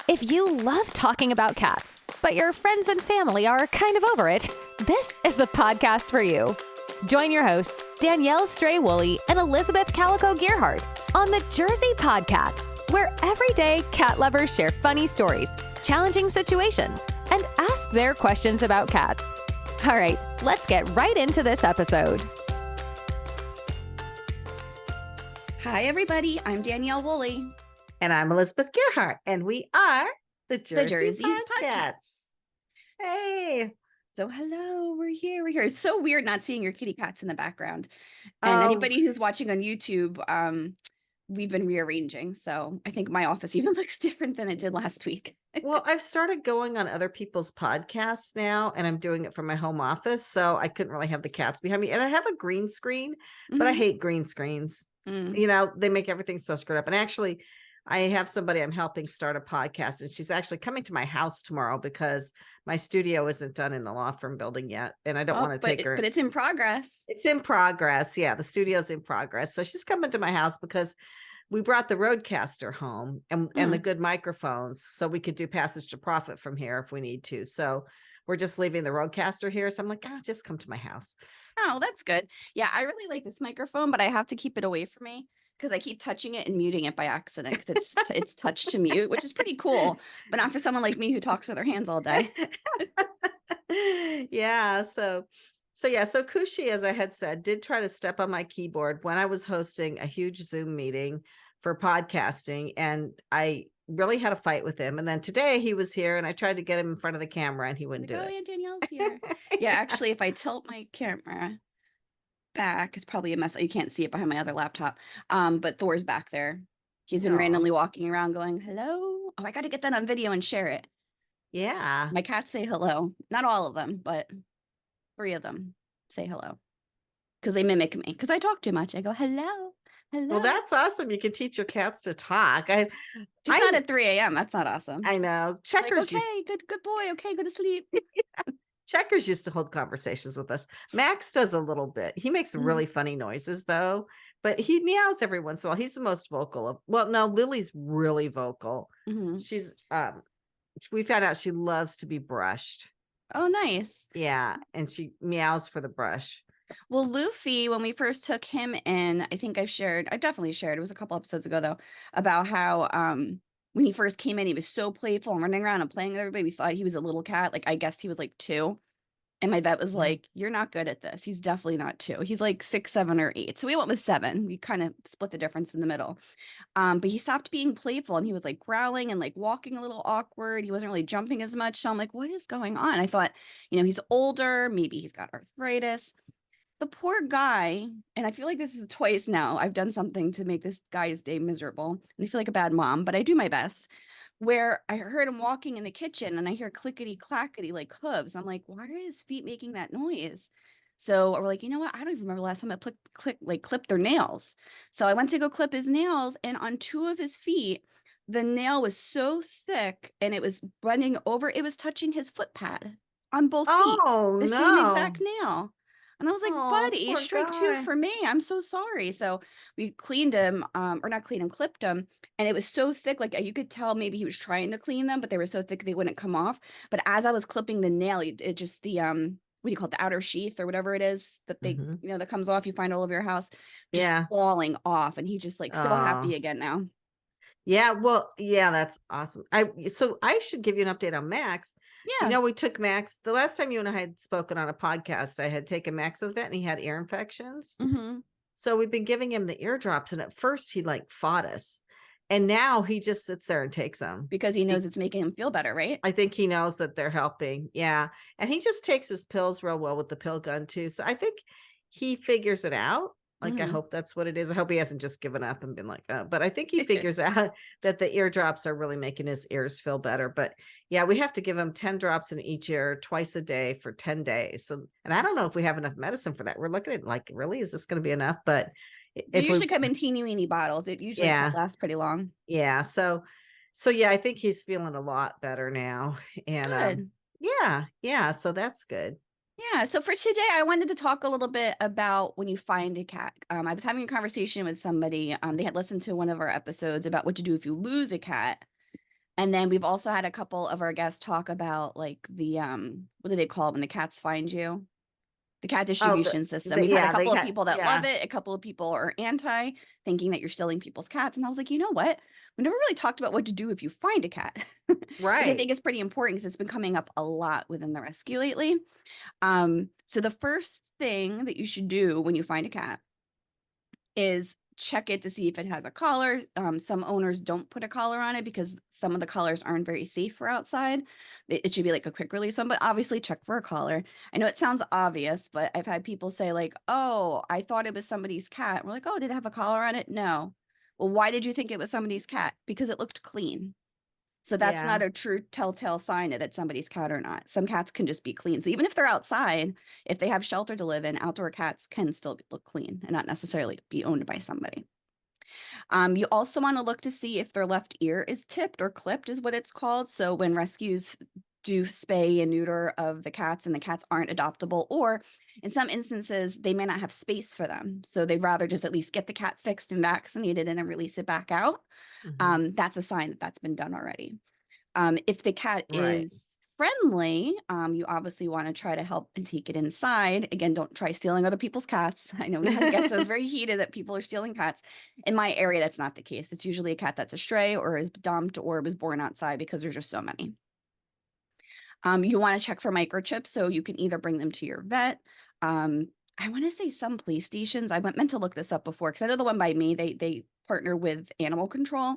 If you love talking about cats, but your friends and family are kind of over it, this is the podcast for you. Join your hosts, Danielle Stray Woolley and Elizabeth Calico Gearhart, on the Jersey PodCats, where everyday cat lovers share funny stories, challenging situations, and ask their questions about cats. All right, let's get right into this episode. Hi, everybody. I'm Danielle Woolley. And I'm Elizabeth Gearhart, and we are the Jersey PodCats. Hey. So hello, we're here. It's so weird not seeing your kitty cats in the background. And anybody who's watching on YouTube, we've been rearranging. So I think my office even looks different than it did last week. Well, I've started going on other people's podcasts now, and I'm doing it from my home office. So I couldn't really have the cats behind me. And I have a green screen, but I hate green screens. You know, they make everything so screwed up. And actually, I have somebody I'm helping start a podcast, and she's actually coming to my house tomorrow because my studio isn't done in the law firm building yet. And I don't want to take her. But it's in progress. It's in progress. Yeah, the studio's in progress. So she's coming to my house because we brought the Rodecaster home and the good microphones so we could do Passage to Profit from here if we need to. So we're just leaving the Rodecaster here. So I'm like, just come to my house. Oh, that's good. Yeah, I really like this microphone, but I have to keep it away from me because I keep touching it and muting it by accident because it's touch to mute, which is pretty cool, but not for someone like me who talks with their hands all day. Yeah. So Kushi, as I had said, did try to step on my keyboard when I was hosting a huge Zoom meeting for podcasting, and I really had a fight with him. And then today he was here and I tried to get him in front of the camera and he wouldn't do it. Aunt Danielle's here. Yeah, actually, if I tilt my camera back, it's probably a mess. You can't see it behind my other laptop. But Thor's back there. He's been randomly walking around going, hello. Oh, I got to get that on video and share it. Yeah. My cats say hello. Not all of them, but 3 of them say hello because they mimic me because I talk too much. I go, hello. Hello. Well, that's awesome. You can teach your cats to talk. Just not at 3 a.m. That's not awesome. I know. Checkers. Like, okay, good boy. Okay, go to sleep. Checkers used to hold conversations with us. Max does a little bit. He makes really funny noises though, but he meows every once in a while. He's the most vocal of. Well, no, Lily's really vocal. She's we found out she loves to be brushed. Oh, nice. Yeah, and she meows for the brush. Well, Luffy, when we first took him in, I think I definitely shared, it was a couple episodes ago though, about how when he first came in, he was so playful and running around and playing with everybody. We thought he was a little cat. Like, I guess he was like 2. And my vet was like, you're not good at this. He's definitely not 2. He's like 6, 7, or 8. So we went with 7. We kind of split the difference in the middle. But he stopped being playful and he was like growling and like walking a little awkward. He wasn't really jumping as much. So I'm like, what is going on? I thought, he's older. Maybe he's got arthritis. The poor guy, and I feel like this is twice now, I've done something to make this guy's day miserable. And I feel like a bad mom, but I do my best. Where I heard him walking in the kitchen and I hear clickety clackety like hooves. I'm like, why are his feet making that noise? So we're like, you know what? I don't even remember last time I clipped their nails. So I went to go clip his nails, and on 2 of his feet, the nail was so thick and it was bending over. It was touching his foot pad on both feet. Oh, the same exact nail. And I was like, buddy, poor strike guy. 2 for me. I'm so sorry. So we cleaned him, or not cleaned him, clipped him. And it was so thick, like you could tell maybe he was trying to clean them, but they were so thick they wouldn't come off. But as I was clipping the nail, it just the, what do you call it? The outer sheath or whatever it is that they, that comes off, you find all over your house, just falling off. And he just like so happy again now. Yeah, well, yeah, that's awesome. So I should give you an update on Max. Yeah. We took Max the last time you and I had spoken on a podcast. I had taken Max to the vet and he had ear infections. So we've been giving him the ear drops, and at first he like fought us, and now he just sits there and takes them because he knows it's making him feel better, right? I think he knows that they're helping. Yeah, and he just takes his pills real well with the pill gun too. So I think he figures it out. Like, I hope that's what it is. I hope he hasn't just given up and been like, but I think he figures out that the eardrops are really making his ears feel better. But yeah, we have to give him 10 drops in each ear twice a day for 10 days. So, and I don't know if we have enough medicine for that. We're looking at like, really, is this going to be enough? But they usually come in teeny weeny bottles. It usually lasts pretty long. Yeah. So yeah, I think he's feeling a lot better now. And yeah. So that's good. Yeah. So for today, I wanted to talk a little bit about when you find a cat. I was having a conversation with somebody. They had listened to one of our episodes about what to do if you lose a cat. And then we've also had a couple of our guests talk about like the what do they call it when the cats find you? The cat distribution system. We've had a couple of people that love it. A couple of people are anti, thinking that you're stealing people's cats. And I was like, you know what? We never really talked about what to do if you find a cat, which I think is pretty important because it's been coming up a lot within the rescue lately. So the first thing that you should do when you find a cat is check it to see if it has a collar. Some owners don't put a collar on it because some of the collars aren't very safe for outside. It should be like a quick release one, but obviously check for a collar. I know it sounds obvious, but I've had people say like, oh, I thought it was somebody's cat. We're like, oh, did it have a collar on it? No. Well, why did you think it was somebody's cat? Because it looked clean. So that's not a true telltale sign that it's somebody's cat or not. Some cats can just be clean. So even if they're outside, if they have shelter to live in, outdoor cats can still look clean and not necessarily be owned by somebody. You also want to look to see if their left ear is tipped or clipped is what it's called. So when rescues do spay and neuter of the cats and the cats aren't adoptable, or in some instances, they may not have space for them. So they'd rather just at least get the cat fixed and vaccinated and then release it back out. That's a sign that that's been done already. If the cat is friendly, you obviously want to try to help and take it inside. Again, don't try stealing other people's cats. I know we had a guest that was very heated that people are stealing cats. In my area, that's not the case. It's usually a cat that's a stray or is dumped or was born outside because there's just so many. You want to check for microchips, so you can either bring them to your vet. I want to say some police stations. I meant to look this up before because I know the one by me, they partner with animal control.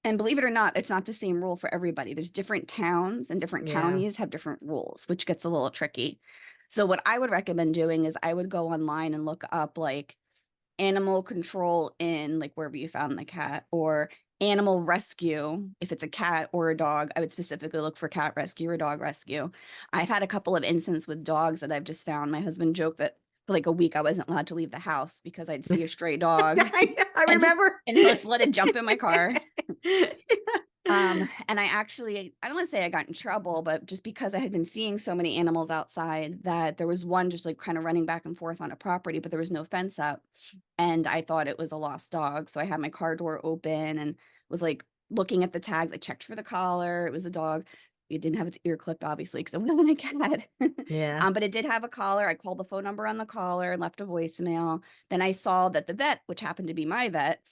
And believe it or not, it's not the same rule for everybody. There's different towns and different counties have different rules, which gets a little tricky. So what I would recommend doing is I would go online and look up like animal control in like wherever you found the cat, or animal rescue. If it's a cat or a dog, I would specifically look for cat rescue or dog rescue. I've had a couple of instances with dogs that I've just found. My husband joked that for like a week I wasn't allowed to leave the house because I'd see a stray dog. I remember. And just let it jump in my car. And I don't want to say I got in trouble, but just because I had been seeing so many animals outside that there was one just like kind of running back and forth on a property, but there was no fence up. And I thought it was a lost dog. So I had my car door open and was like looking at the tags. I checked for the collar. It was a dog. It didn't have its ear clipped, obviously, because it wasn't a cat. But it did have a collar. I called the phone number on the collar and left a voicemail. Then I saw that the vet, which happened to be my vet,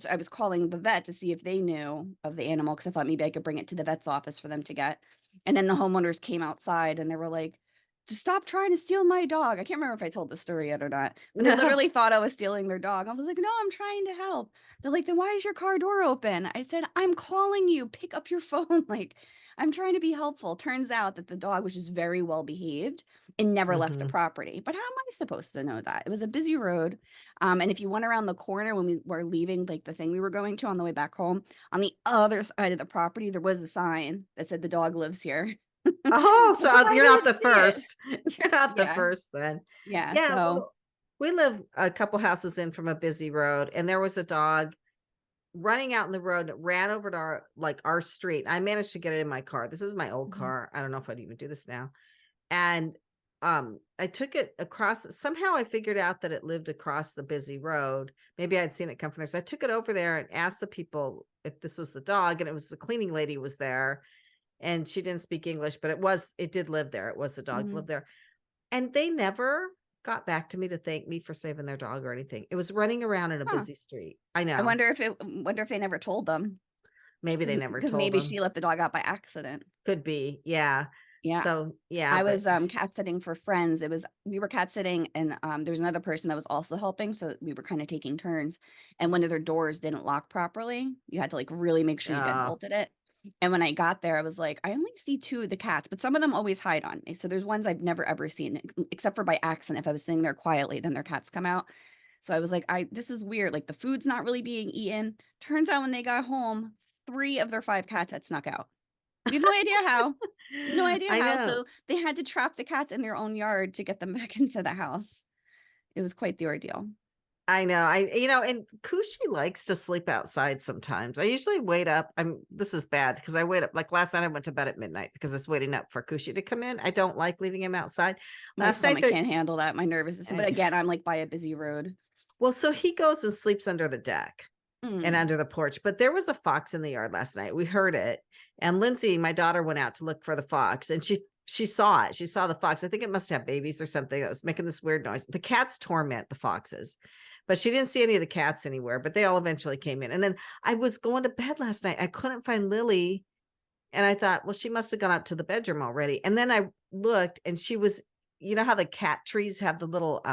I was calling the vet to see if they knew of the animal because I thought maybe I could bring it to the vet's office for them to get. And then the homeowners came outside and they were like, just stop trying to steal my dog. I can't remember if I told the story yet or not, but they literally thought I was stealing their dog. I was like, no, I'm trying to help. They're like, then why is your car door open? I said, I'm calling you. Pick up your phone. Like, I'm trying to be helpful. Turns out that the dog was just very well behaved and never left the property. But how am I supposed to know that? It was a busy road. And if you went around the corner when we were leaving, like the thing we were going to on the way back home, on the other side of the property, there was a sign that said the dog lives here. Oh, so you're not the first. You're not the first then. Yeah. Yeah. So well, we live a couple houses in from a busy road, and there was a dog running out in the road that ran over to our street. I managed to get it in my car. This is my old car. I don't know if I'd even do this now. And I took it across. Somehow I figured out that it lived across the busy road. Maybe I'd seen it come from there. So I took it over there and asked the people if this was the dog, and it was the cleaning lady was there. And she didn't speak English, but it did live there. It was the dog lived there. And they never got back to me to thank me for saving their dog or anything. It was running around in a busy street. I know. I wonder if they never told them. Maybe they never told them. Because maybe she let the dog out by accident. Could be. Yeah. Yeah. So yeah. I was cat sitting for friends. We were cat sitting and there was another person that was also helping. So we were kind of taking turns. And one of their doors didn't lock properly. You had to like really make sure you didn't bolted it. And when I got there, I was like, I only see 2 of the cats, but some of them always hide on me. So there's ones I've never ever seen, except for by accident. If I was sitting there quietly, then their cats come out. So I was like, this is weird. Like the food's not really being eaten. Turns out when they got home, 3 of their 5 cats had snuck out. We have no idea how. No idea how. So they had to trap the cats in their own yard to get them back into the house. It was quite the ordeal. I know. And Kushi likes to sleep outside sometimes. I usually wait up. This is bad because I wait up. Like last night I went to bed at midnight because I was waiting up for Kushi to come in. I don't like leaving him outside. Last night I can't handle that. My nervous system. But again, I'm like by a busy road. Well, so he goes and sleeps under the deck. and under the porch. But there was a fox in the yard last night. We heard it. And Lindsay, my daughter, went out to look for the fox, and she saw it. She saw the fox. I think it must have babies or something. It was making this weird noise. The cats torment the foxes, but she didn't see any of the cats anywhere, but they all eventually came in. And then I was going to bed last night. I couldn't find Lily. And I thought, well, she must have gone up to the bedroom already. And then I looked, and she was, you know how the cat trees have the little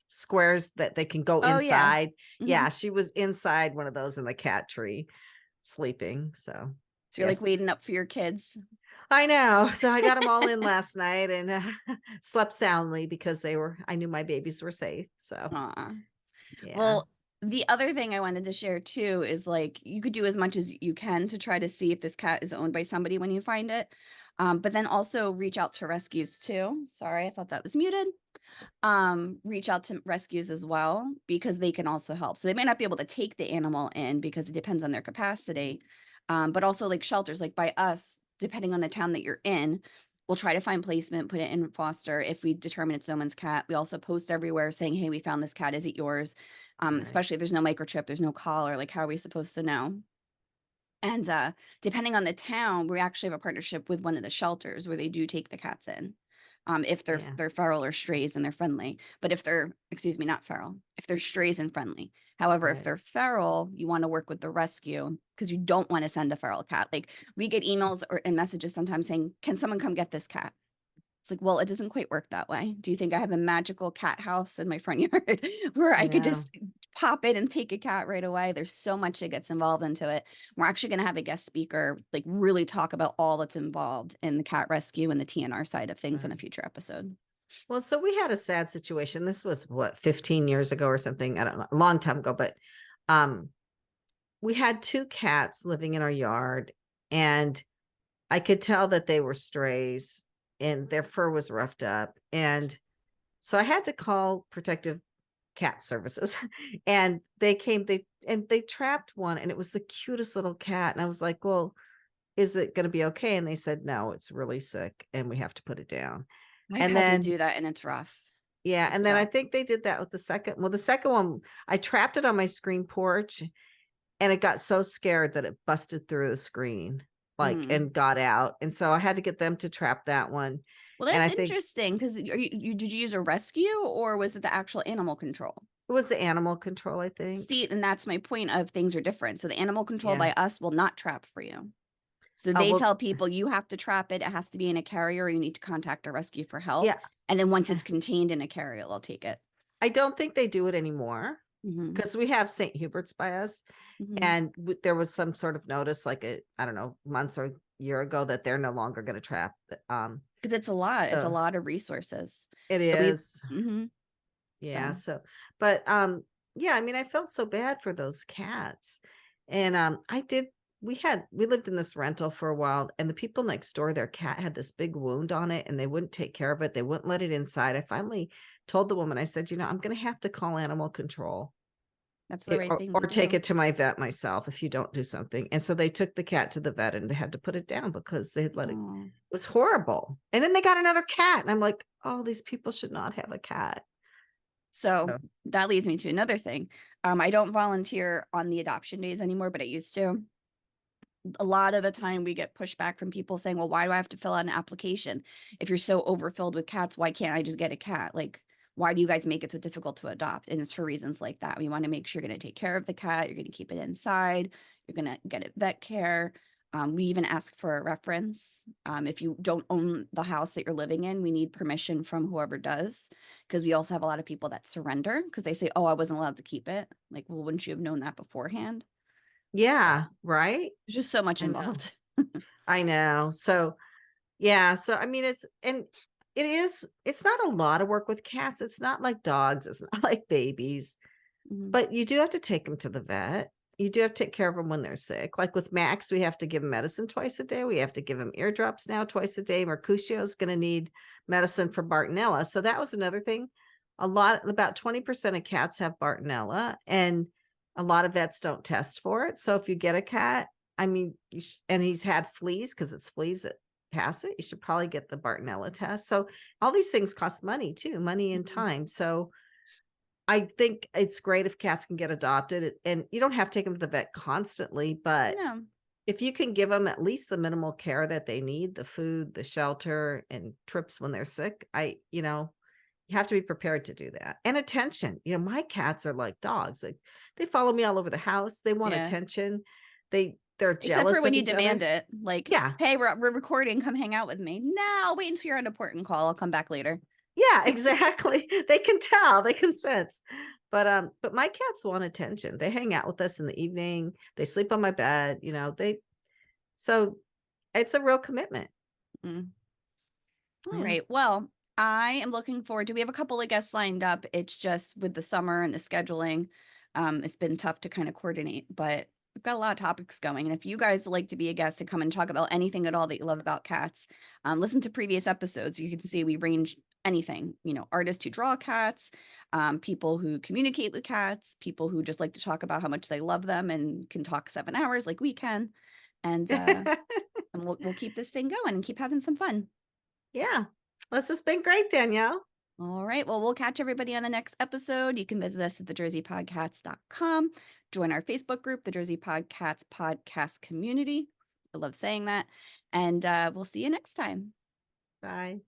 squares that they can go inside. Yeah, she was inside one of those in the cat tree sleeping. So you're like waiting up for your kids. I know. So I got them all in last night and slept soundly because I knew my babies were safe. So, yeah. Well, the other thing I wanted to share too is like, you could do as much as you can to try to see if this cat is owned by somebody when you find it. But then also reach out to rescues too. Sorry, I thought that was muted. Reach out to rescues as well, because they can also help. So they might not be able to take the animal in because it depends on their capacity. But also like shelters, like by us, depending on the town that you're in, we'll try to find placement, put it in foster. If we determine it's someone's cat, we also post everywhere saying, hey, we found this cat. Is it yours? Especially if there's no microchip, there's no collar. Like, how are we supposed to know? And depending on the town, we actually have a partnership with one of the shelters where they do take the cats in. If they're feral or strays and they're friendly. But if they're, excuse me, not feral, if they're strays and friendly. However, if they're feral, you want to work with the rescue because you don't want to send a feral cat. Like, we get emails and messages sometimes saying, can someone come get this cat? It's like, well, it doesn't quite work that way. Do you think I have a magical cat house in my front yard where I could just pop in and take a cat right away? There's so much that gets involved into it. We're actually going to have a guest speaker, like, really talk about all that's involved in the cat rescue and the TNR side of things on a future episode. Well, so we had a sad situation. This was 15 years ago or something. I don't know, a long time ago, but we had 2 cats living in our yard, and I could tell that they were strays and their fur was roughed up. And so I had to call Protective Cat Services, and they came, they trapped one, and it was the cutest little cat. And I was like, well, is it going to be okay? And they said, no, it's really sick and we have to put it down. I've had to do that, and it's rough. Yeah. And then I think they did that with the second one, I trapped it on my screen porch, and it got so scared that it busted through the screen, and got out. And so I had to get them to trap that one. Well, that's interesting, because did you use a rescue, or was it the actual animal control? It was the animal control, I think. See, and that's my point of things are different. So the animal control by us will not trap for you. So they tell people you have to trap it. It has to be in a carrier. You need to contact a rescue for help. Yeah. And then once it's contained in a carrier, they'll take it. I don't think they do it anymore, because we have St. Hubert's by us. And there was some sort of notice, like I don't know, months or a year ago, that they're no longer going to trap. Because it's a lot. It's a lot of resources. It is. Yeah. So, but yeah, I mean, I felt so bad for those cats. And we lived in this rental for a while, and the people next door, their cat had this big wound on it, and they wouldn't take care of it. They wouldn't let it inside. I finally told the woman, I said, I'm going to have to call animal control. That's the right thing. Or take it to my vet myself if you don't do something. And so they took the cat to the vet, and they had to put it down because they had let it. It was horrible. And then they got another cat, and I'm like, oh, these people should not have a cat. So that leads me to another thing. I don't volunteer on the adoption days anymore, but I used to. A lot of the time we get pushback from people saying, well, why do I have to fill out an application? If you're so overfilled with cats, why can't I just get a cat? Like, why do you guys make it so difficult to adopt? And it's for reasons like that. We want to make sure you're going to take care of the cat. You're going to keep it inside. You're going to get it vet care. We even ask for a reference. If you don't own the house that you're living in, we need permission from whoever does, because we also have a lot of people that surrender because they say, oh, I wasn't allowed to keep it. Like, well, wouldn't you have known that beforehand? Yeah, right. There's just so much involved. I know. So, yeah. So, I mean, it's not a lot of work with cats. It's not like dogs. It's not like babies, but you do have to take them to the vet. You do have to take care of them when they're sick. Like with Max, we have to give him medicine twice a day. We have to give him eardrops now twice a day. Mercutio is going to need medicine for Bartonella. So that was another thing. About 20% of cats have Bartonella, and a lot of vets don't test for it. So if you get a cat, I mean, and he's had fleas, because it's fleas that pass it, you should probably get the Bartonella test. So all these things cost money too, money and time. So I think it's great if cats can get adopted, and you don't have to take them to the vet constantly, but No. if you can give them at least the minimal care that they need, the food, the shelter, and trips when they're sick, you have to be prepared to do that. And attention. My cats are like dogs. Like, they follow me all over the house. They want Yeah. attention. They're jealous Except for when of you each demand other. it. Like, Yeah. hey, we're recording. Come hang out with me. No, I'll wait until you're on a important call. I'll come back later. Yeah, exactly. They can tell, they can sense. But my cats want attention. They hang out with us in the evening. They sleep on my bed, so it's a real commitment. Mm. All Yeah. right. Well, I am looking forward to, we have a couple of guests lined up. It's just with the summer and the scheduling. It's been tough to kind of coordinate, but we've got a lot of topics going. And if you guys like to be a guest to come and talk about anything at all that you love about cats, listen to previous episodes. You can see we range anything, artists who draw cats, people who communicate with cats, people who just like to talk about how much they love them and can talk 7 hours like we can. And, and we'll keep this thing going and keep having some fun. Yeah. This has been great, Danielle. All right. Well, we'll catch everybody on the next episode. You can visit us at thejerseypodcats.com. Join our Facebook group, the Jersey PodCats podcast community. I love saying that. And we'll see you next time. Bye.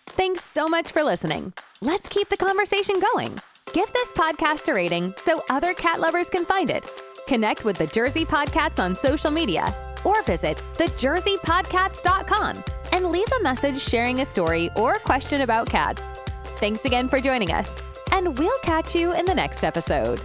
Thanks so much for listening. Let's keep the conversation going. Give this podcast a rating so other cat lovers can find it. Connect with the Jersey PodCats on social media or visit thejerseypodcats.com and leave a message sharing a story or question about cats. Thanks again for joining us, and we'll catch you in the next episode.